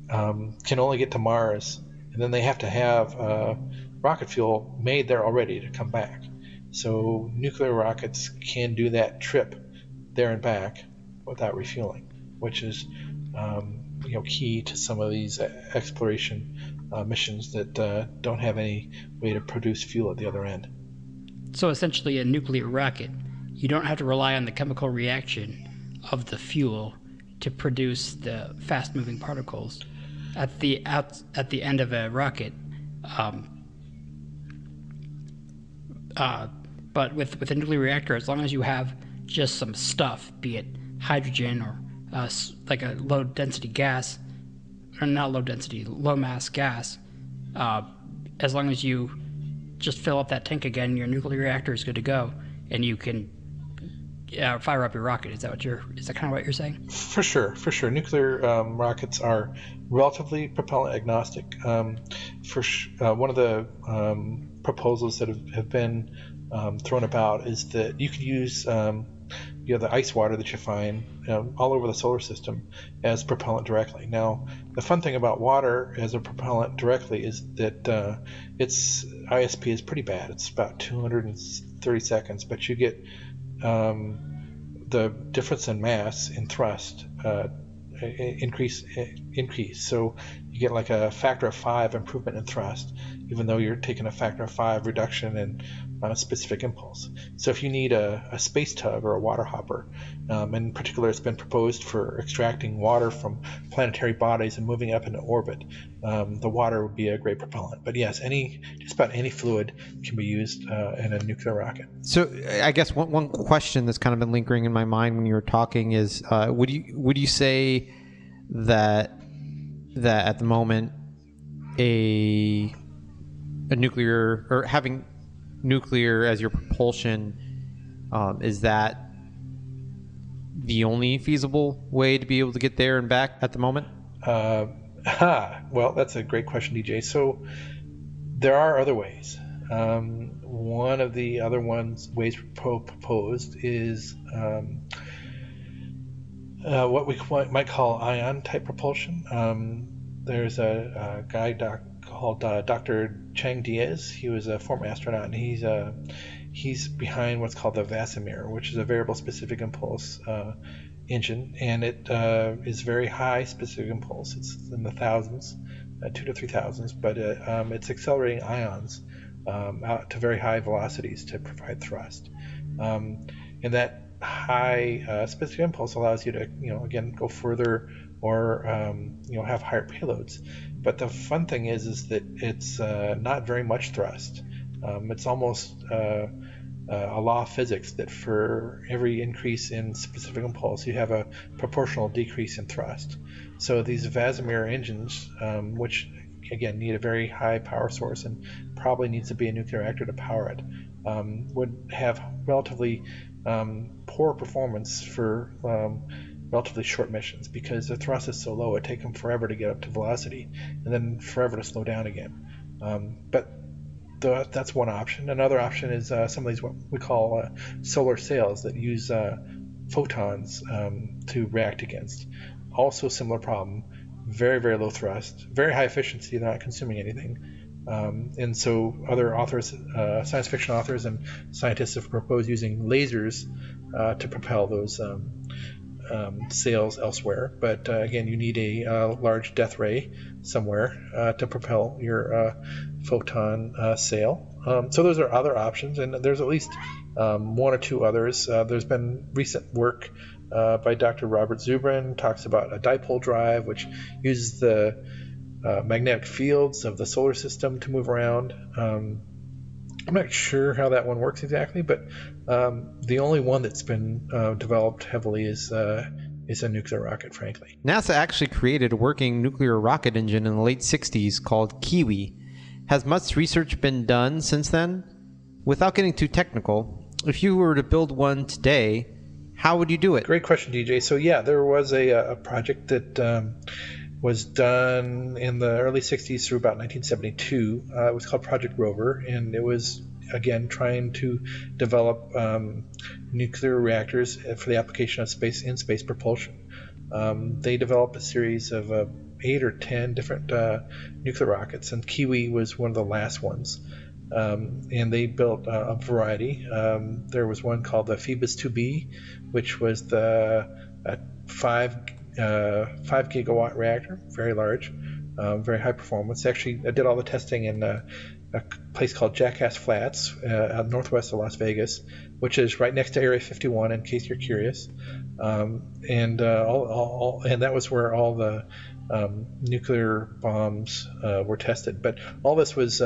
can only get to Mars, and then they have to have rocket fuel made there already to come back. So nuclear rockets can do that trip there and back without refueling, which is key to some of these exploration missions that don't have any way to produce fuel at the other end. So essentially, a nuclear rocket, you don't have to rely on the chemical reaction of the fuel to produce the fast-moving particles at the end of a rocket. But with a nuclear reactor, as long as you have just some stuff, be it hydrogen or like a low-density gas, or not low-density, low-mass gas, as long as you just fill up that tank again, your nuclear reactor is good to go, and you can fire up your rocket. Is that kind of what you're saying? For sure. Nuclear rockets are relatively propellant agnostic. One of the proposals that have been thrown about is that you could use the ice water that you find all over the solar system as propellant directly. Now, the fun thing about water as a propellant directly is that its ISP is pretty bad. It's about 230 seconds, but you get the difference in mass in thrust increase. So you get like a factor of 5 improvement in thrust, even though you're taking a factor of 5 reduction in specific impulse. So if you need a space tug or a water hopper, in particular it's been proposed for extracting water from planetary bodies and moving up into orbit, the water would be a great propellant. But yes, just about any fluid can be used in a nuclear rocket. So I guess one question that's kind of been lingering in my mind when you were talking is, would you say that at the moment a nuclear, or having nuclear as your propulsion, is that the only feasible way to be able to get there and back at the moment? Well, that's a great question, DJ. So there are other ways. One of the other ways proposed is what we might call ion type propulsion. There's a guy called Dr. Chang Diaz. He was a former astronaut, and he's behind what's called the Vasimir, which is a variable specific impulse engine, and it is very high specific impulse. It's in the thousands, 2 to 3 thousands, but it's accelerating ions out to very high velocities to provide thrust. And that high specific impulse allows you to, again, go further or have higher payloads. But the fun thing is that it's not very much thrust. It's almost a law of physics that for every increase in specific impulse, you have a proportional decrease in thrust. So these Vasimir engines, which again need a very high power source and probably needs to be a nuclear reactor to power it, would have relatively poor performance for relatively short missions because the thrust is so low it takes them forever to get up to velocity and then forever to slow down again. But that's one option. Another option is some of these what we call solar sails that use photons to react against. Also similar problem, very, very low thrust, very high efficiency, they're not consuming anything. And so other authors, science fiction authors and scientists have proposed using lasers to propel those sails elsewhere. But again, you need a large death ray somewhere to propel your photon sail. So those are other options, and there's at least one or two others. There's been recent work by Dr. Robert Zubrin, talks about a dipole drive, which uses the magnetic fields of the solar system to move around. I'm not sure how that one works exactly, but the only one that's been developed heavily is a nuclear rocket, frankly. NASA actually created a working nuclear rocket engine in the late 60s called Kiwi. Has much research been done since then? Without getting too technical, if you were to build one today, how would you do it? Great question, DJ. So yeah, there was a project that was done in the early 60s through about 1972. It was called Project Rover, and it was, again, trying to develop nuclear reactors for the application of in-space propulsion. They developed a series of 8 or 10 different nuclear rockets, and Kiwi was one of the last ones. And they built a variety. There was one called the Phoebus 2B, which was the 5 gigawatt reactor, very large, very high performance. Actually, I did all the testing in a place called Jackass Flats, out northwest of Las Vegas, which is right next to Area 51, in case you're curious. And that was where all the nuclear bombs were tested. But all this was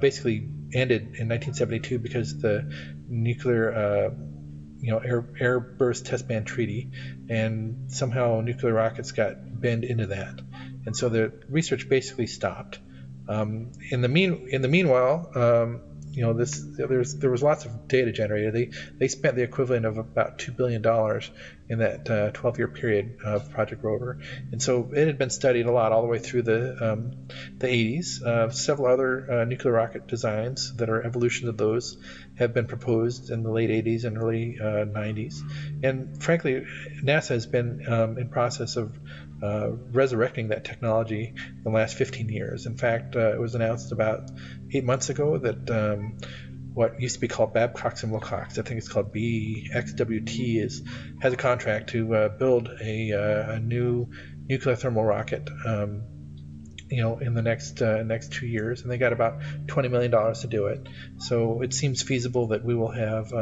basically ended in 1972 because the nuclear air burst test ban treaty, and somehow nuclear rockets got bent into that, and so the research basically stopped. In the meanwhile, there was lots of data generated. They spent the equivalent of about $2 billion in that 12-year period of Project Rover, and so it had been studied a lot all the way through the 80s. Several other nuclear rocket designs that are evolutions of those have been proposed in the late 80s and early 90s, and frankly, NASA has been in process of resurrecting that technology in the last 15 years. In fact, it was announced about 8 months ago that what used to be called Babcock's and Wilcox, I think it's called BXWT, has a contract to build a new nuclear thermal rocket in the next 2 years, and they got about $20 million to do it. So it seems feasible that we will have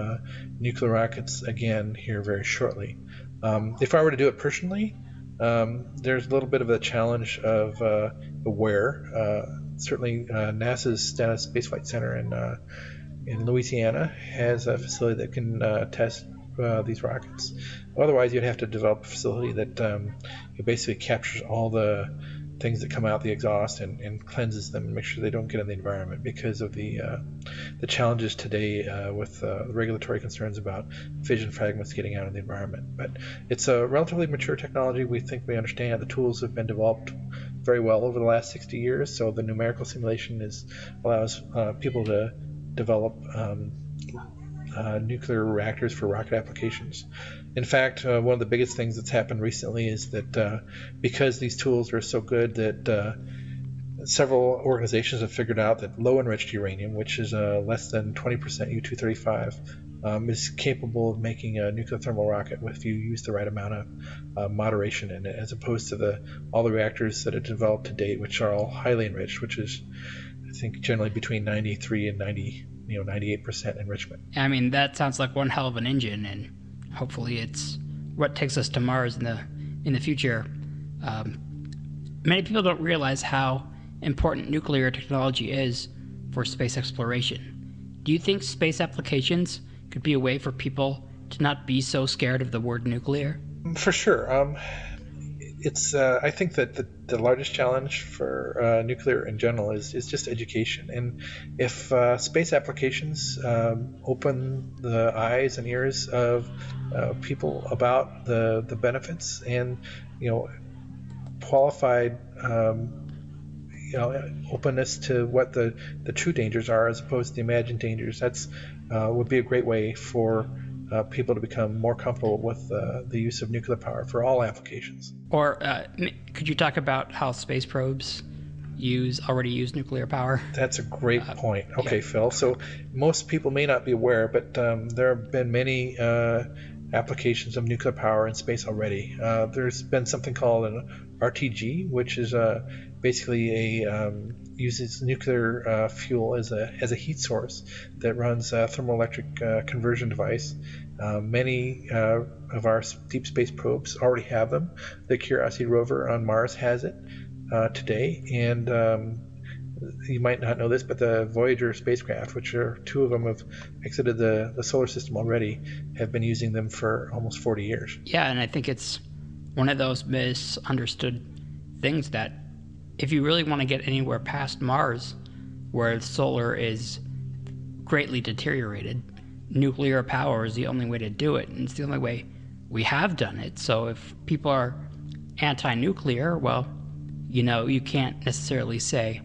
nuclear rockets again here very shortly. If I were to do it personally, there's a little bit of a challenge of the where. Certainly, NASA's Stennis Space Flight Center in Louisiana has a facility that can test these rockets. Otherwise, you'd have to develop a facility that basically captures all the things that come out the exhaust and cleanses them and make sure they don't get in the environment because of the challenges today with the regulatory concerns about fission fragments getting out in the environment. But it's a relatively mature technology. We think we understand. The tools have been developed very well over the last 60 years, so the numerical simulation allows people to develop nuclear reactors for rocket applications. In fact, one of the biggest things that's happened recently is that because these tools are so good that several organizations have figured out that low-enriched uranium, which is less than 20% U-235, is capable of making a nuclear thermal rocket if you use the right amount of moderation in it, as opposed to all the reactors that have developed to date, which are all highly enriched, which is, I think, generally between 93 and 98% enrichment. I mean, that sounds like one hell of an engine, and hopefully it's what takes us to Mars in the future. Many people don't realize how important nuclear technology is for space exploration. Do you think space applications could be a way for people to not be so scared of the word nuclear? For sure. I think that the largest challenge for nuclear in general is just education. And if space applications open the eyes and ears of people about the benefits and qualified openness to what the true dangers are as opposed to the imagined dangers, that's would be a great way for people to become more comfortable with the use of nuclear power for all applications. Or could you talk about how space probes already use nuclear power? That's a great point. Okay, yeah. Phil. So most people may not be aware, but there have been many applications of nuclear power in space already. There's been something called an RTG, which is basically uses nuclear fuel as a heat source that runs a thermoelectric conversion device. Many of our deep space probes already have them. The Curiosity rover on Mars has it today, and you might not know this, but the Voyager spacecraft, which are two of them, have exited the solar system already, have been using them for almost 40 years. Yeah, and I think it's one of those misunderstood things that if you really want to get anywhere past Mars, where solar is greatly deteriorated, nuclear power is the only way to do it, and it's the only way we have done it. So if people are anti-nuclear, well, you can't necessarily say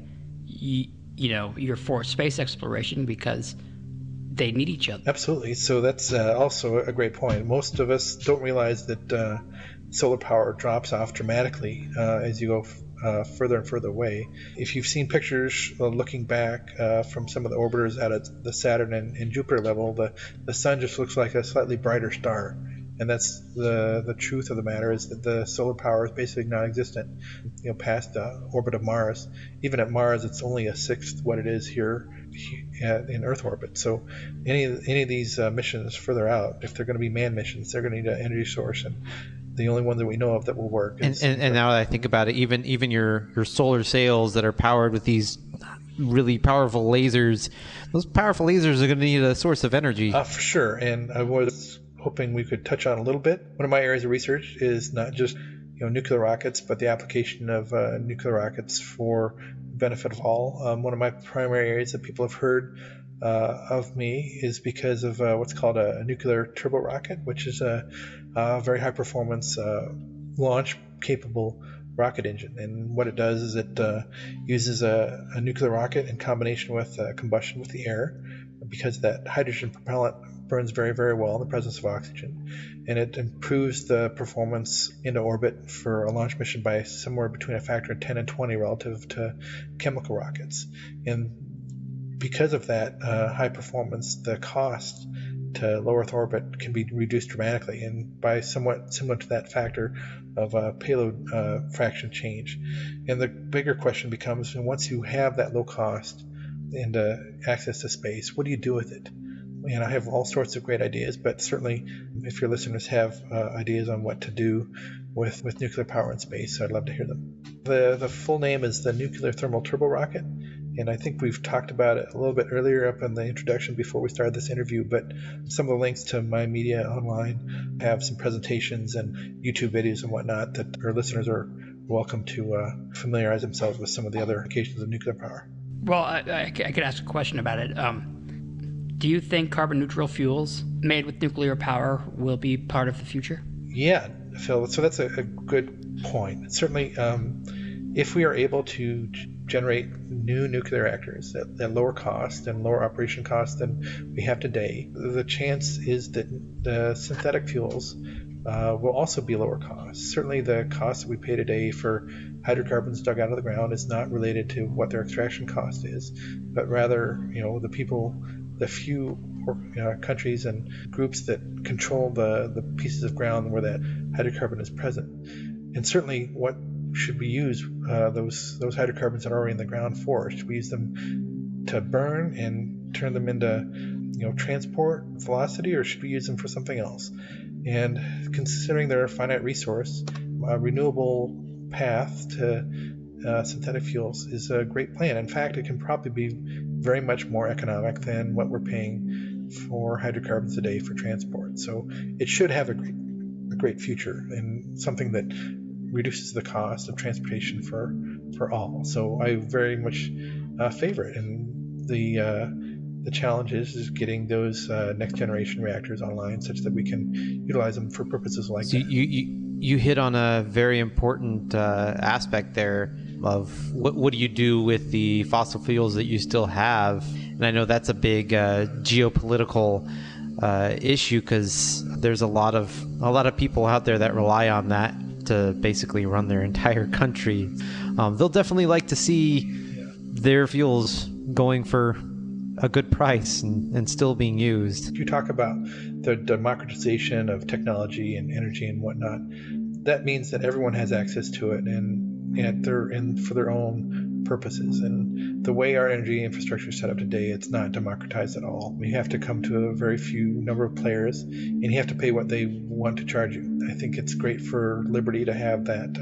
you're for space exploration because they need each other. Absolutely. So that's also a great point. Most of us don't realize that solar power drops off dramatically as you go further and further away. If you've seen pictures looking back from some of the orbiters at the Saturn and Jupiter level, the sun just looks like a slightly brighter star. And that's the truth of the matter, is that the solar power is basically non-existent, past the orbit of Mars. Even at Mars, it's only a sixth what it is here in Earth orbit. So any of these missions further out, if they're going to be manned missions, they're going to need an energy source, and the only one that we know of that will work. And now that I think about it, even your solar sails that are powered with these really powerful lasers, those powerful lasers are going to need a source of energy. For sure. And I was hoping we could touch on a little bit. One of my areas of research is not just nuclear rockets, but the application of nuclear rockets for benefit of all. One of my primary areas that people have heard of me is because of what's called a nuclear turbo rocket, which is a very high performance launch capable rocket engine. And what it does is it uses a nuclear rocket in combination with combustion with the air, because that hydrogen propellant burns very, very well in the presence of oxygen, and it improves the performance into orbit for a launch mission by somewhere between a factor of 10 and 20 relative to chemical rockets. And because of that high performance, the cost to low Earth orbit can be reduced dramatically, and by somewhat similar to that factor of payload fraction change. And the bigger question becomes, once you have that low cost and access to space, what do you do with it? And I have all sorts of great ideas, but certainly if your listeners have ideas on what to do with nuclear power in space, I'd love to hear them. The full name is the Nuclear Thermal Turbo Rocket, and I think we've talked about it a little bit earlier up in the introduction before we started this interview, but some of the links to my media online have some presentations and YouTube videos and whatnot that our listeners are welcome to familiarize themselves with some of the other applications of nuclear power. Well, I could ask a question about it. Do you think carbon neutral fuels made with nuclear power will be part of the future? Yeah, Phil, so that's a good point. Certainly, if we are able to generate new nuclear reactors at lower cost and lower operation cost than we have today, the chance is that the synthetic fuels will also be lower cost. Certainly the cost that we pay today for hydrocarbons dug out of the ground is not related to what their extraction cost is, but rather, the few countries and groups that control the pieces of ground where that hydrocarbon is present. And certainly what should we use those hydrocarbons that are already in the ground for? Should we use them to burn and turn them into transport velocity, or should we use them for something else? And considering they're a finite resource, a renewable path to synthetic fuels is a great plan. In fact, it can probably be very much more economic than what we're paying for hydrocarbons today for transport. So it should have a great future and something that reduces the cost of transportation for all. So I very much favor it. And the challenge is getting those next generation reactors online such that we can utilize them for purposes like that. You hit on a very important aspect there of what do you do with the fossil fuels that you still have. And I know that's a big geopolitical issue, because there's a lot of people out there that rely on that to basically run their entire country. They'll definitely like to see their fuels going for a good price and still being used. You talk about the democratization of technology and energy and whatnot. That means that everyone has access to it and for their own purposes. And the way our energy infrastructure is set up today, it's not democratized at all. We have to come to a very few number of players, and you have to pay what they want to charge you. I think it's great for liberty to have that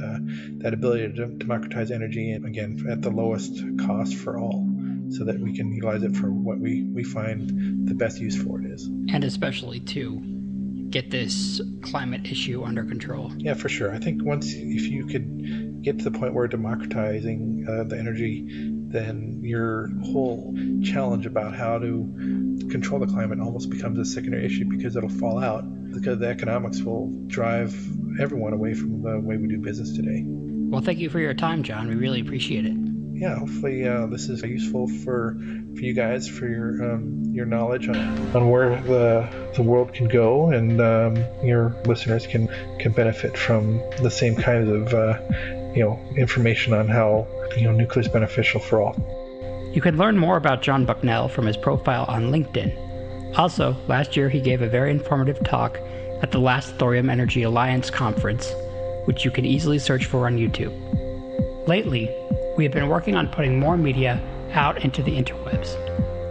ability to democratize energy, and again, at the lowest cost for all, so that we can utilize it for what we find the best use for it is. And especially to get this climate issue under control. Yeah, for sure. I think if you could get to the point where democratizing the energy, then your whole challenge about how to control the climate almost becomes a secondary issue, because it'll fall out, because the economics will drive everyone away from the way we do business today. Well, thank you for your time, John. We really appreciate it. Yeah, hopefully this is useful for you guys, for your knowledge on where the world can go, and your listeners can benefit from the same kinds of information on how nuclear is beneficial for all. You can learn more about John Bucknell from his profile on LinkedIn. Also, last year he gave a very informative talk at the last Thorium Energy Alliance conference, which you can easily search for on YouTube. Lately, we have been working on putting more media out into the interwebs.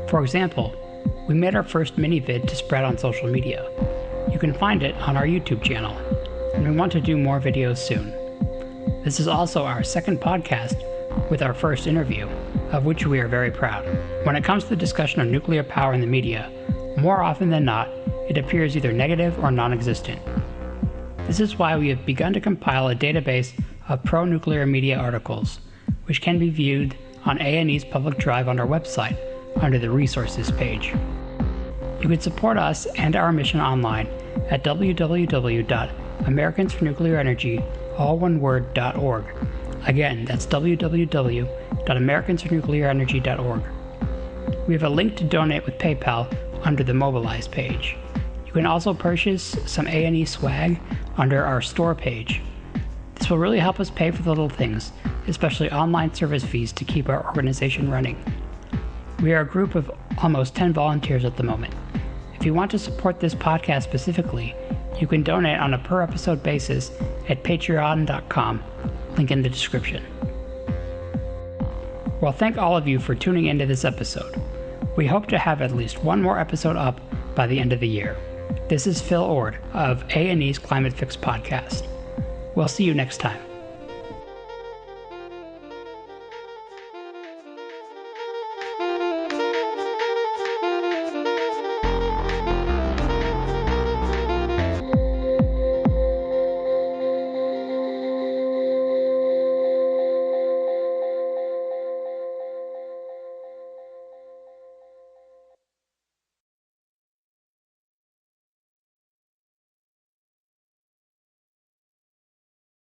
For example, we made our first mini-vid to spread on social media. You can find it on our YouTube channel, and we want to do more videos soon. This is also our second podcast with our first interview, of which we are very proud. When it comes to the discussion of nuclear power in the media, more often than not, it appears either negative or non-existent. This is why we have begun to compile a database of pro-nuclear media articles, which can be viewed on A&E's public drive on our website under the Resources page. You can support us and our mission online at www.americansfornuclearenergy.org. Again, that's www.americansfornuclearenergy.org. We have a link to donate with PayPal under the Mobilize page. You can also purchase some A&E swag under our store page. This will really help us pay for the little things, especially online service fees to keep our organization running. We are a group of almost 10 volunteers at the moment. If you want to support this podcast specifically, you can donate on a per episode basis at patreon.com, link in the description. Well, thank all of you for tuning into this episode. We hope to have at least one more episode up by the end of the year. This is Phil Ord of A&E's Climate Fix podcast. We'll see you next time.